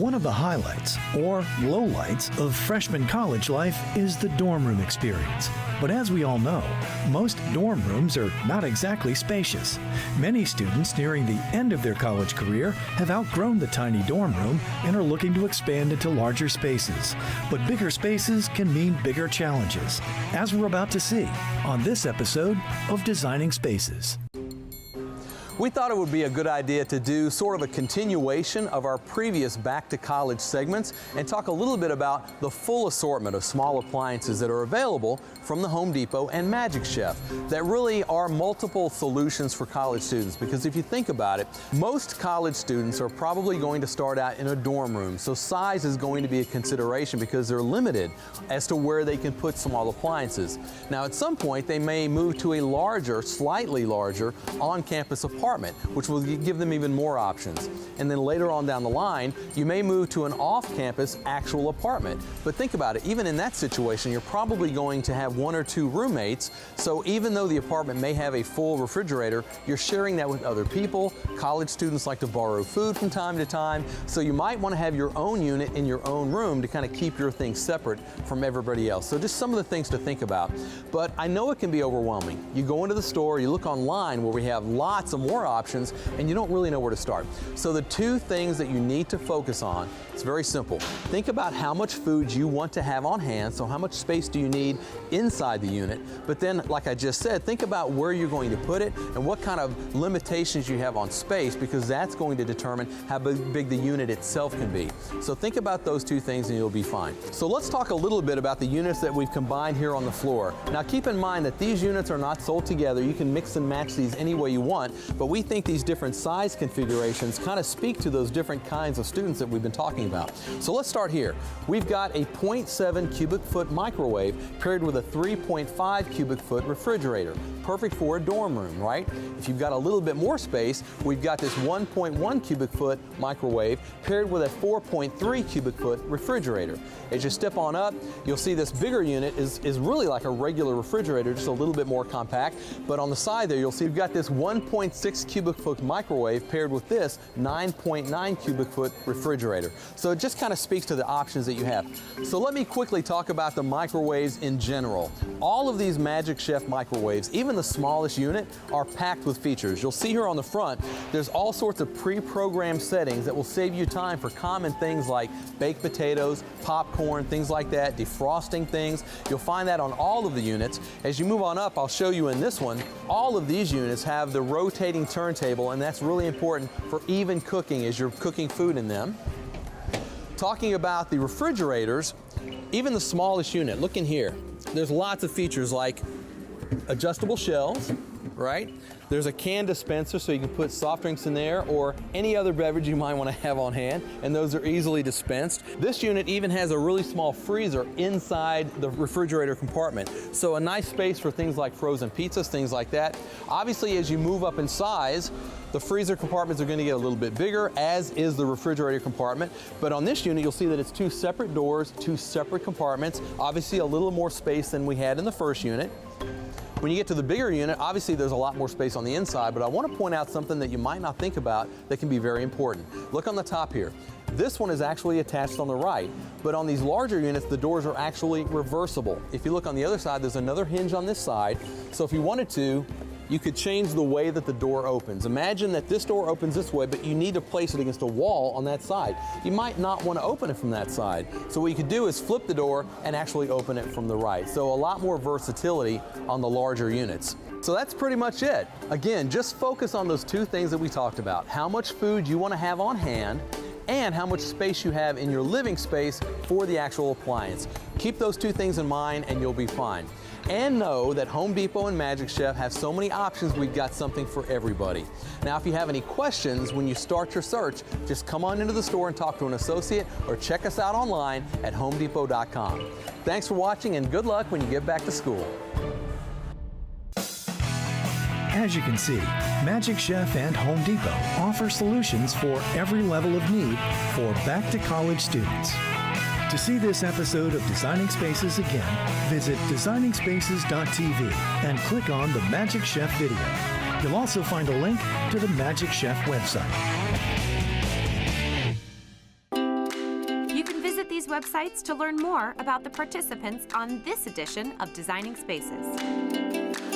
One of the highlights, or lowlights, of freshman college life is the dorm room experience. But as we all know, most dorm rooms are not exactly spacious. Many students nearing the end of their college career have outgrown the tiny dorm room and are looking to expand into larger spaces. But bigger spaces can mean bigger challenges, as we're about to see on this episode of Designing Spaces. We thought it would be a good idea to do sort of a continuation of our previous Back to College segments and talk a little bit about the full assortment of small appliances that are available from the Home Depot and Magic Chef that really are multiple solutions for college students, because if you think about it, most college students are probably going to start out in a dorm room, so size is going to be a consideration because they're limited as to where they can put small appliances. Now at some point they may move to a larger, slightly larger on-campus apartment, which will give them even more options. And then later on down the line, you may move to an off-campus actual apartment. But think about it, even in that situation, you're probably going to have one or two roommates, so even though the apartment may have a full refrigerator, you're sharing that with other people. College students like to borrow food from time to time, so you might want to have your own unit in your own room to kind of keep your things separate from everybody else. So just some of the things to think about. But I know it can be overwhelming. You go into the store, you look online where we have lots of more options, and you don't really know where to start. So the two things that you need to focus on, it's very simple. Think about how much food you want to have on hand, so how much space do you need inside the unit, but then like I just said, think about where you're going to put it and what kind of limitations you have on space, because that's going to determine how big the unit itself can be. So think about those two things and you'll be fine. So let's talk a little bit about the units that we've combined here on the floor. Now keep in mind that these units are not sold together. You can mix and match these any way you want, but we think these different size configurations kind of speak to those different kinds of students that we've been talking about. So let's start here. We've got a 0.7 cubic foot microwave paired with a 3.5 cubic foot refrigerator. Perfect for a dorm room, right? If you've got a little bit more space, we've got this 1.1 cubic foot microwave paired with a 4.3 cubic foot refrigerator. As you step on up, you'll see this bigger unit is really like a regular refrigerator, just a little bit more compact. But on the side there, you'll see we've got this 1.6 cubic foot microwave paired with this 9.9 cubic foot refrigerator. So it just kind of speaks to the options that you have. So let me quickly talk about the microwaves in general. All of these Magic Chef microwaves, even the smallest unit, are packed with features. You'll see here on the front, there's all sorts of pre-programmed settings that will save you time for common things like baked potatoes, popcorn, things like that, defrosting things. You'll find that on all of the units. As you move on up, I'll show you in this one, all of these units have the rotating turntable, and that's really important for even cooking as you're cooking food in them. Talking about the refrigerators, even the smallest unit, look in here. There's lots of features like adjustable shelves, right? There's a can dispenser so you can put soft drinks in there or any other beverage you might want to have on hand, and those are easily dispensed. This unit even has a really small freezer inside the refrigerator compartment, so a nice space for things like frozen pizzas, things like that. Obviously, as you move up in size, the freezer compartments are going to get a little bit bigger, as is the refrigerator compartment. But on this unit, you'll see that it's two separate doors, two separate compartments, obviously a little more space than we had in the first unit. When you get to the bigger unit, obviously there's a lot more space on the inside, but I want to point out something that you might not think about that can be very important. Look on the top here. This one is actually attached on the right, but on these larger units, the doors are actually reversible. If you look on the other side, there's another hinge on this side, so if you wanted to, you could change the way that the door opens. Imagine that this door opens this way, but you need to place it against a wall on that side. You might not want to open it from that side. So what you could do is flip the door and actually open it from the right. So a lot more versatility on the larger units. So that's pretty much it. Again, just focus on those two things that we talked about. How much food you want to have on hand, and how much space you have in your living space for the actual appliance. Keep those two things in mind and you'll be fine. And know that Home Depot and Magic Chef have so many options, we've got something for everybody. Now, if you have any questions when you start your search, just come on into the store and talk to an associate or check us out online at homedepot.com. Thanks for watching and good luck when you get back to school. As you can see, Magic Chef and Home Depot offer solutions for every level of need for back-to-college students. To see this episode of Designing Spaces again, visit designingspaces.tv and click on the Magic Chef video. You'll also find a link to the Magic Chef website. websites to learn more about the participants on this edition of Designing Spaces.